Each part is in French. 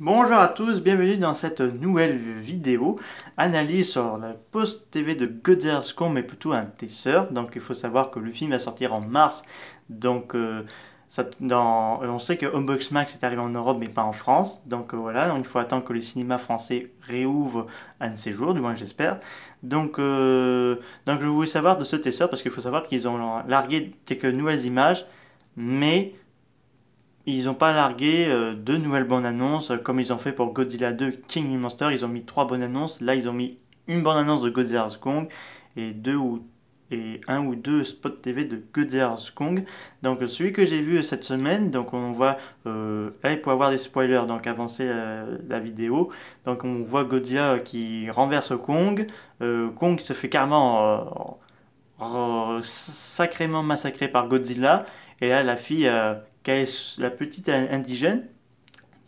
Bonjour à tous, bienvenue dans cette nouvelle vidéo, analyse sur la post TV de Godzilla Kong, mais plutôt un teaser. Donc il faut savoir que le film va sortir en mars, donc on sait que Homebox Max est arrivé en Europe mais pas en France, donc voilà, donc il faut attendre que les cinémas français réouvrent un de ces jours, du moins j'espère. Donc je voulais savoir de ce teaser parce qu'il faut savoir qu'ils ont largué quelques nouvelles images, mais ils n'ont pas largué deux nouvelles bandes annonces comme ils ont fait pour Godzilla 2 King of Monsters. Ils ont mis trois bandes annonces. Là, ils ont mis une bande annonce de Godzilla Kong et un ou deux spots TV de Godzilla Kong. Donc celui que j'ai vu cette semaine, donc on voit là il peut avoir des spoilers donc avancer la vidéo. Donc on voit Godzilla qui renverse Kong. Kong se fait carrément sacrément massacré par Godzilla. Et là la fille la petite indigène,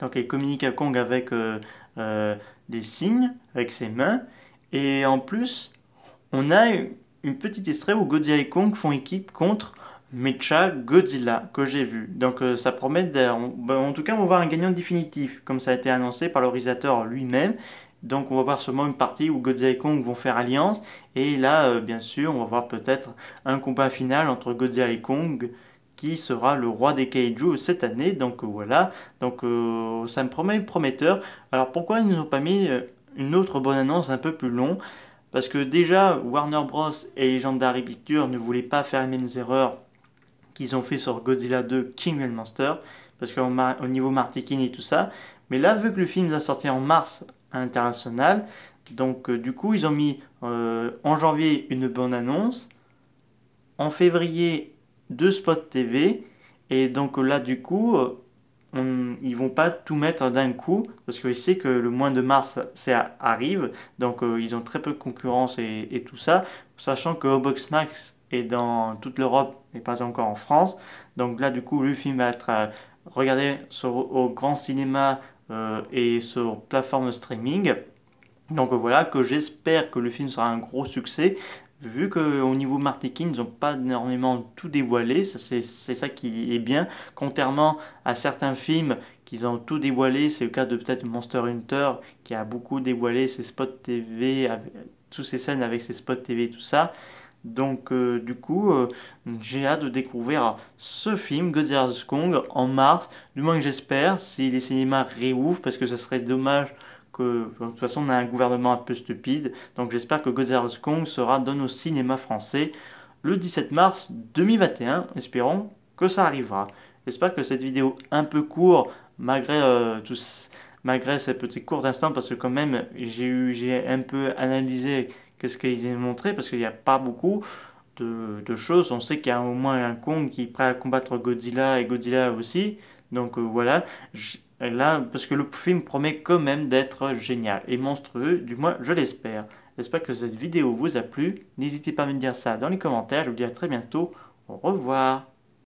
donc elle communique à Kong avec des signes, avec ses mains. Et en plus, on a une petite extrait où Godzilla et Kong font équipe contre Mecha Godzilla, que j'ai vu. Donc ça promet en tout cas, on va voir un gagnant définitif, comme ça a été annoncé par le réalisateur lui-même. Donc on va voir seulement une partie où Godzilla et Kong vont faire alliance. Et là, bien sûr, on va voir peut-être un combat final entre Godzilla et Kong qui sera le roi des kaiju cette année. Donc voilà, donc ça me promet prometteur. Alors pourquoi ils nous ont pas mis une autre bonne annonce un peu plus long? Parce que déjà Warner Bros et Legendary Pictures ne voulaient pas faire les mêmes erreurs qu'ils ont fait sur Godzilla 2 King of Monsters, parce qu'au niveau marketing et tout ça. Mais là, vu que le film va sortir en mars à l'international, donc du coup ils ont mis en janvier une bonne annonce, en février deux spots TV. Et donc là, du coup, ils vont pas tout mettre d'un coup parce qu'ils savent que le mois de mars ça arrive. Donc ils ont très peu de concurrence et tout ça. Sachant que Obox Max est dans toute l'Europe mais pas encore en France. Donc là, du coup, le film va être regardé au grand cinéma et sur plateforme de streaming. Donc voilà, que j'espère que le film sera un gros succès. Vu qu'au niveau marketing, ils n'ont pas énormément tout dévoilé, c'est ça qui est bien. Contrairement à certains films qui ont tout dévoilé, c'est le cas de peut-être Monster Hunter qui a beaucoup dévoilé ses spots TV, toutes ses scènes avec ses spots TV et tout ça. Donc du coup, j'ai hâte de découvrir ce film, Godzilla Kong, en mars. Du moins que j'espère, si les cinémas réouvrent, parce que ce serait dommage que, de toute façon, on a un gouvernement un peu stupide. Donc j'espère que Godzilla Kong sera dans nos cinémas français le 17 mars 2021. Espérons que ça arrivera. J'espère que cette vidéo un peu courte, malgré ces petits courts d'instants, parce que quand même, j'ai un peu analysé qu'est-ce qu'ils ont montré, parce qu'il n'y a pas beaucoup de choses. On sait qu'il y a au moins un Kong qui est prêt à combattre Godzilla et Godzilla aussi. Donc voilà, là, parce que le film promet quand même d'être génial et monstrueux, du moins je l'espère. J'espère que cette vidéo vous a plu. N'hésitez pas à me dire ça dans les commentaires. Je vous dis à très bientôt. Au revoir.